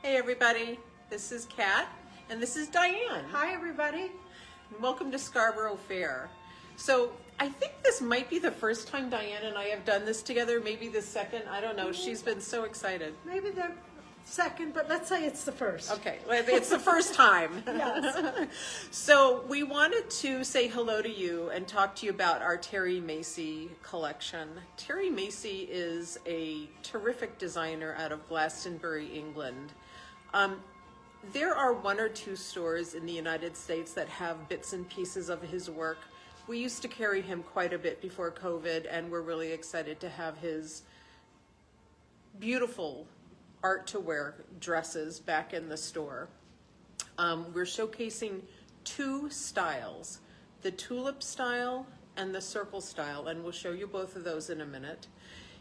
Hey everybody, this is Kat and this is Diane. Hi everybody. Welcome to Scarborough Fair. So I think this might be the first time Diane and I have done this together, maybe the second, I don't know. She's been so excited. Maybe the second, but let's say it's the first. Okay, well, it's the first time. Yes. So we wanted to say hello to you and talk to you about our Terry Macey collection. Terry Macey is a terrific designer out of Glastonbury, England. There are one or two stores in the United States that have bits and pieces of his work. We used to carry him quite a bit before COVID, and we're really excited to have his beautiful art to wear dresses back in the store. We're showcasing two styles, the tulip style and the circle style, and we'll show you both of those in a minute.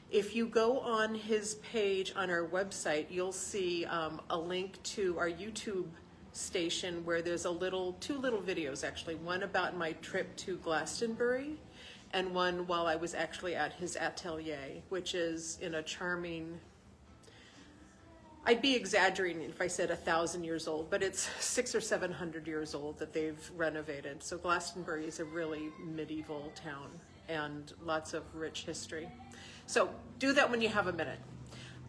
If you go on his page on our website, you'll see a link to our YouTube station where there's two little videos actually, one about my trip to Glastonbury and one while I was actually at his atelier, which is in a charming, I'd be exaggerating if I said 1,000 years old, but it's 600 or 700 years old that they've renovated. So Glastonbury is a really medieval town and lots of rich history. So do that when you have a minute.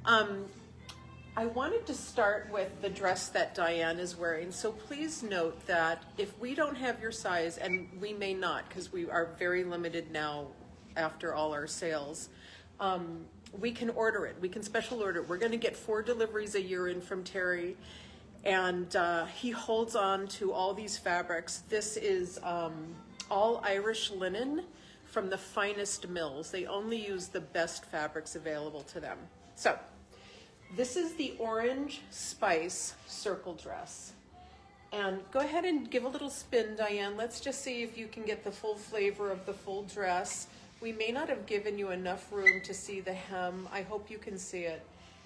I wanted to start with the dress that Diane is wearing. So please note that if we don't have your size, and we may not because we are very limited now after all our sales, we can order it. We can special order it. We're going to get 4 deliveries a year in from Terry, and he holds on to all these fabrics. This is all Irish linen from the finest mills. They only use the best fabrics available to them. So this is the Orange Spice circle dress. And go ahead and give a little spin, Diane. Let's just see if you can get the full flavor of the full dress. We may not have given you enough room to see the hem. I hope you can see it.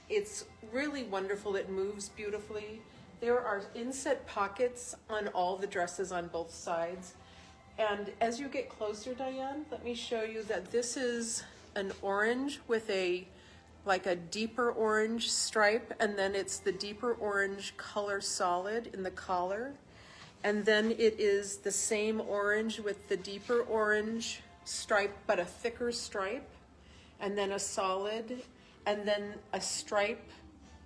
It's really wonderful. It moves beautifully. There are inset pockets on all the dresses on both sides. And as you get closer, Diane, let me show you that this is an orange with like a deeper orange stripe, and then it's the deeper orange color solid in the collar. And then it is the same orange with the deeper orange stripe, but a thicker stripe, and then a solid, and then a stripe,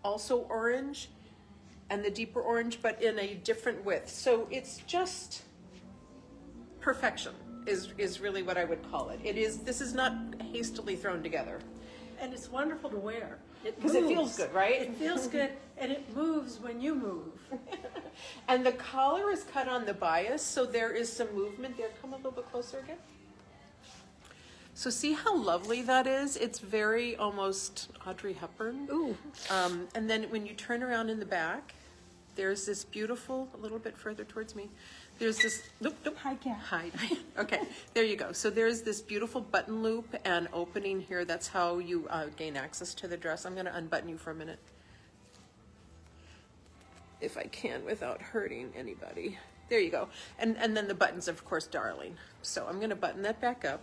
also orange, and the deeper orange, but in a different width. So it's just perfection is really what I would call it. This is not hastily thrown together. And it's wonderful to wear. Because it feels good, right? It feels good, and it moves when you move. And the collar is cut on the bias, so there is some movement there. Come a little bit closer again. So see how lovely that is? It's very almost Audrey Hepburn. Ooh. And then when you turn around in the back, there's this beautiful, a little bit further towards me, there's this, nope. Hi, Kat. Hi. Okay, there you go. So there's this beautiful button loop and opening here. That's how you gain access to the dress. I'm going to unbutton you for a minute, if I can, without hurting anybody. There you go. And then the buttons, of course, darling. So I'm going to button that back up.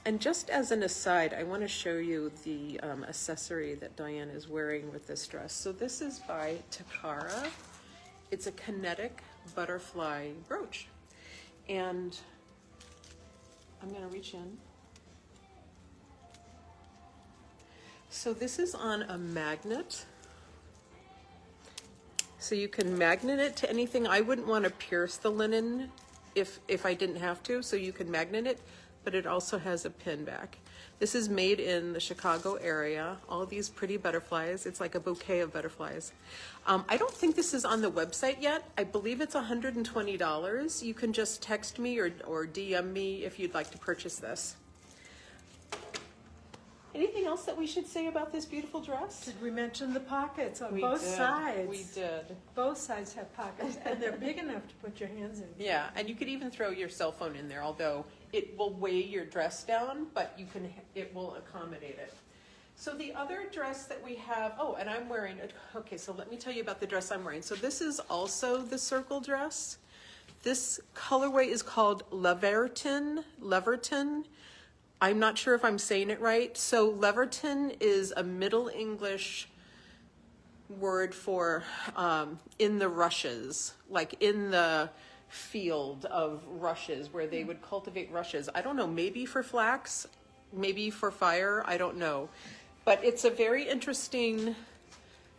And just as an aside, I want to show you the accessory that Diane is wearing with this dress. So this is by Takara. It's a kinetic butterfly brooch. And I'm going to reach in. So this is on a magnet. So you can magnet it to anything. I wouldn't want to pierce the linen if I didn't have to, so you can magnet it, but it also has a pin back. This is made in the Chicago area. All these pretty butterflies. It's like a bouquet of butterflies. I don't think this is on the website yet. I believe it's $120. You can just text me or DM me if you'd like to purchase this. Anything else that we should say about this beautiful dress? Did we mention the pockets on both sides? We did. Both sides have pockets, and they're big enough to put your hands in. Yeah, and you could even throw your cell phone in there, although it will weigh your dress down, but it will accommodate it. So the other dress that we have, oh, and I'm wearing it. Okay, so let me tell you about the dress I'm wearing. So this is also the circle dress. This colorway is called Leverton. I'm not sure if I'm saying it right. So Leverton is a Middle English word for in the rushes, like in the field of rushes where they would cultivate rushes. I don't know, maybe for flax, maybe for fire, I don't know. But it's a very interesting,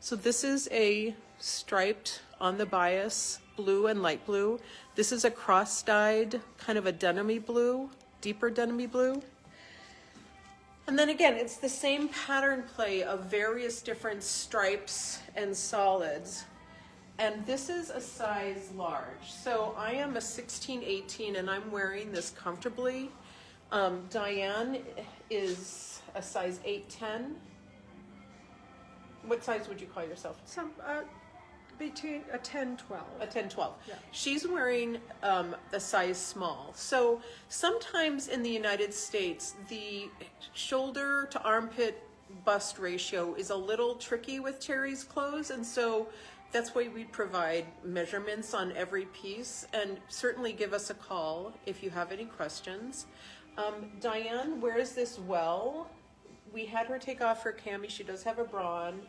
so this is a striped on the bias, blue and light blue. This is a cross-dyed, kind of a denim-y blue, deeper denim-y blue. And then again, it's the same pattern play of various different stripes and solids. And this is a size large. So I am a 16-18 and I'm wearing this comfortably. Diane is a size 8-10. What size would you call yourself? Some, between a 10, 12. A 10-12. Yeah. She's wearing a size small. So sometimes in the United States, the shoulder to armpit bust ratio is a little tricky with Terry's clothes. And so that's why we provide measurements on every piece, and certainly give us a call if you have any questions. Diane wears this well. We had her take off her cami. She does have a bra on.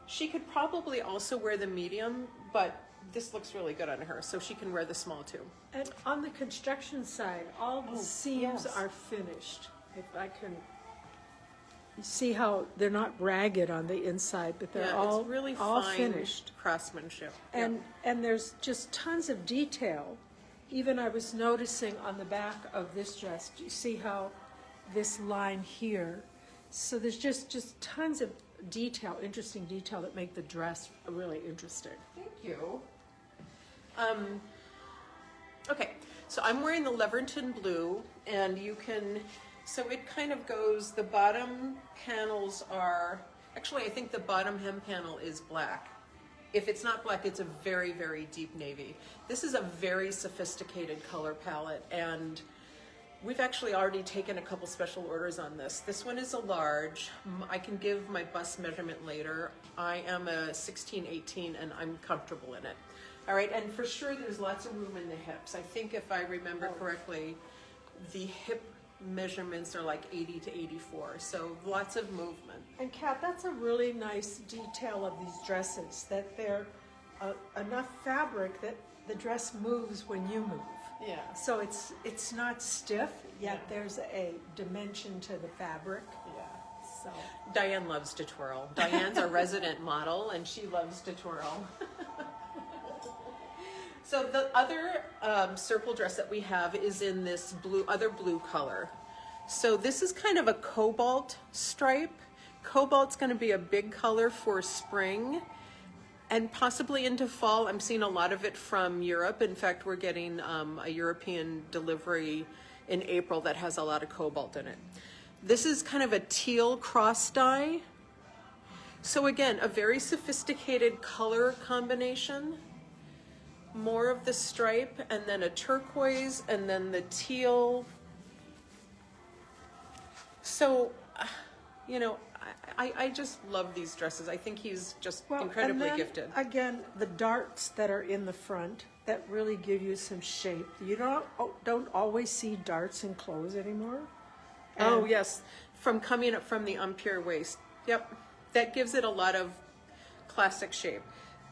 She could probably also wear the medium, but this looks really good on her, so she can wear the small too. And on the construction side, all the seams yes. are finished. If I can, you see how they're not ragged on the inside, but they're all, it's really all fine finished. craftsmanship. And there's just tons of detail. Even I was noticing on the back of this dress, do you see how this line here? So there's just tons of detail, interesting detail that make the dress really interesting. Thank you. Okay, so I'm wearing the Leverton blue, and you can, so it kind of goes, the bottom panels are, actually I think the bottom hem panel is black. If it's not black, it's a very, very deep navy. This is a very sophisticated color palette, and we've actually already taken a couple special orders on this. This one is a large. I can give my bust measurement later. I am a 16-18 and I'm comfortable in it. All right, and for sure there's lots of room in the hips. I think if I remember correctly, the hip measurements are like 80 to 84, so lots of movement. And Kat, that's a really nice detail of these dresses, that they're enough fabric that the dress moves when you move. Yeah. So it's not stiff, yet Yeah. there's a dimension to the fabric. Yeah. So Diane loves to twirl. Diane's a resident model and she loves to twirl. So the other circle dress that we have is in this other blue color. So this is kind of a cobalt stripe. Cobalt's going to be a big color for spring and possibly into fall. I'm seeing a lot of it from Europe. In fact, we're getting a European delivery in April that has a lot of cobalt in it. This is kind of a teal cross dye. So again, a very sophisticated color combination. More of the stripe, and then a turquoise, and then the teal. So, you know, I just love these dresses. I think he's just incredibly and then, gifted. Again, the darts that are in the front that really give you some shape. You don't always see darts in clothes anymore. Oh yes, from coming up from the pure waist. Yep, that gives it a lot of classic shape.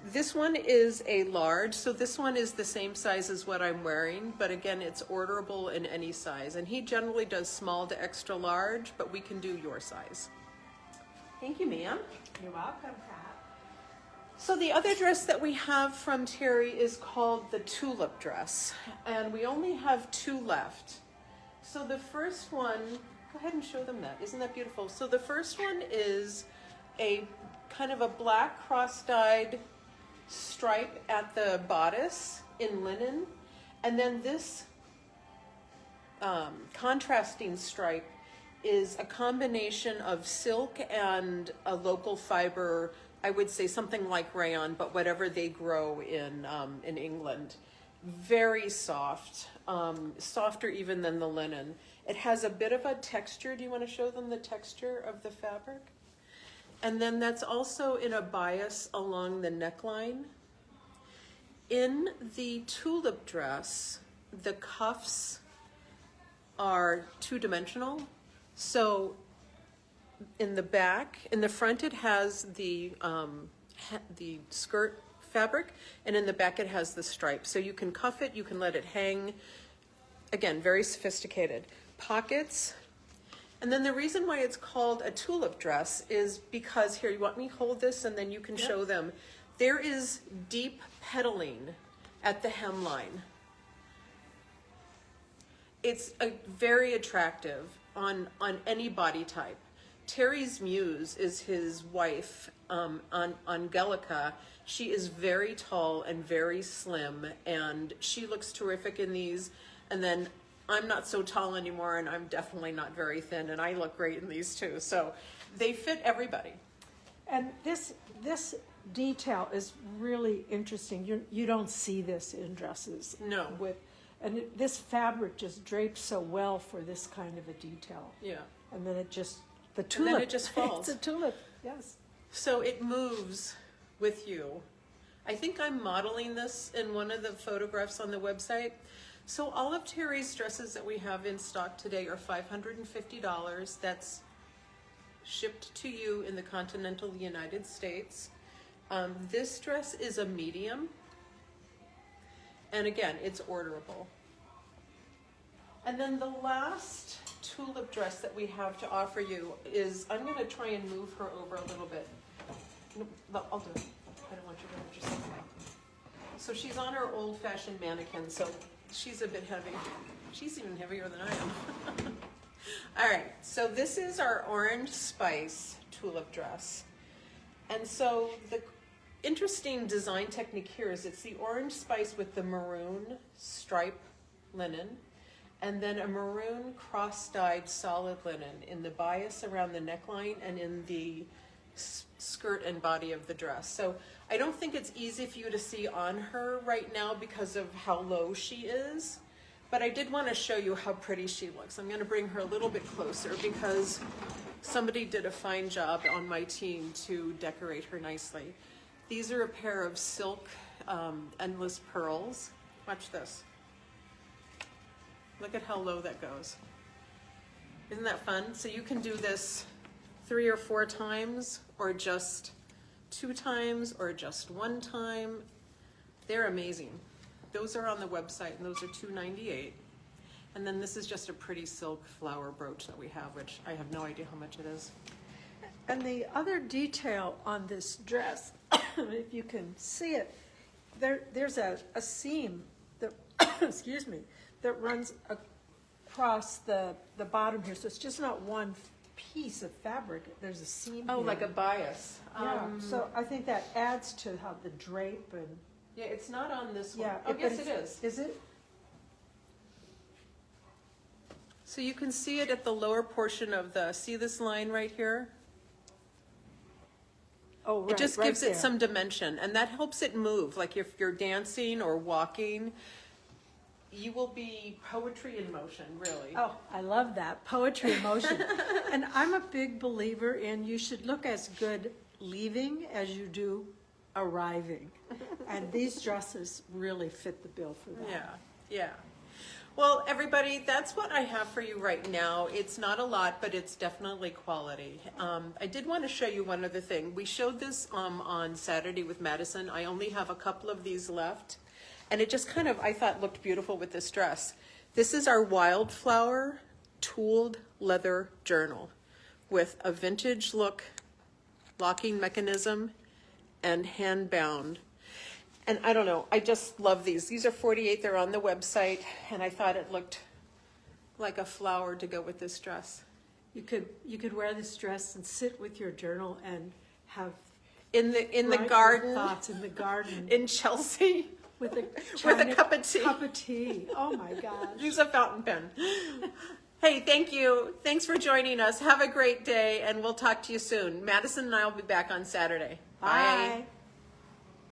This one is a large, so this one is the same size as what I'm wearing, but again, it's orderable in any size. And he generally does small to extra large, but we can do your size. Thank you, ma'am. You're welcome, Pat. So the other dress that we have from Terry is called the tulip dress, and we only have 2 left. So the first one, go ahead and show them that. Isn't that beautiful? So the first one is a kind of a black cross-dyed stripe at the bodice in linen, and then this contrasting stripe is a combination of silk and a local fiber. I would say something like rayon, but whatever they grow in England. Very soft, softer even than the linen. It has a bit of a texture. Do you want to show them the texture of the fabric? And then that's also in a bias along the neckline. In the tulip dress, the cuffs are 2-dimensional. So in the back, in the front it has the the skirt fabric, and in the back it has the stripe. So you can cuff it, you can let it hang. Again, very sophisticated. Pockets. And then the reason why it's called a tulip dress is because, here, you want me to hold this and then you can show them. There is deep petaling at the hemline. It's very attractive on any body type. Terry's muse is his wife, Angelica. She is very tall and very slim, and she looks terrific in these. And then I'm not so tall anymore, and I'm definitely not very thin, and I look great in these too. So they fit everybody. And this detail is really interesting. You don't see this in dresses. No. This fabric just drapes so well for this kind of a detail. Yeah. And then the tulip. And then it just falls. It's a tulip, yes. So it moves with you. I think I'm modeling this in one of the photographs on the website. So all of Terry's dresses that we have in stock today are $550. That's shipped to you in the continental United States. This dress is a medium. And again, it's orderable. And then the last tulip dress that we have to offer you is, I'm going to try and move her over a little bit. No, I'll do it. I don't want you to hurt yourself. So she's on her old-fashioned mannequin, so she's a bit heavy. She's even heavier than I am. All right, so this is our orange spice tulip dress. And so the interesting design technique here is it's the orange spice with the maroon stripe linen, and then a maroon cross-dyed solid linen in the bias around the neckline and in the skirt and body of the dress. So I don't think it's easy for you to see on her right now because of how low she is, but I did want to show you how pretty she looks. I'm going to bring her a little bit closer because somebody did a fine job on my team to decorate her nicely. These are a pair of silk endless pearls. Watch this. Look at how low that goes. Isn't that fun? So you can do this 3 or 4 times, or just 2 times, or just 1 time. They're amazing. Those are on the website, and those are $2.98. And then this is just a pretty silk flower brooch that we have, which I have no idea how much it is. And the other detail on this dress, if you can see it, there's a seam that, excuse me, that runs across the bottom here. So it's just not one piece of fabric. There's a seam Oh, here. like a bias. Yeah, so I think that adds to how the drape and... Yeah, it's not on this one. Yeah, Oh, yes, it is. Is it? So you can see it at the lower portion of see this line right here? Oh, right, It just right gives there. it some dimension, and that helps it move. Like if you're dancing or walking, you will be poetry in motion, really. Oh, I love that, poetry in motion. And I'm a big believer in you should look as good leaving as you do arriving. And these dresses really fit the bill for that. Yeah, yeah. Well, everybody, that's what I have for you right now. It's not a lot, but it's definitely quality. I did want to show you one other thing. We showed this on Saturday with Madison. I only have a couple of these left. And it just kind of, I thought, looked beautiful with this dress. This is our Wildflower tooled leather journal with a vintage look, locking mechanism, and hand bound. And I don't know, I just love these. These are 48, they're on the website, and I thought it looked like a flower to go with this dress. You could wear this dress and sit with your journal and have In the write garden, your thoughts in the garden in Chelsea, with a with a cup of tea. Cup of tea. Oh my gosh. Use a fountain pen. Hey, thank you. Thanks for joining us. Have a great day, and we'll talk to you soon. Madison and I will be back on Saturday. Bye.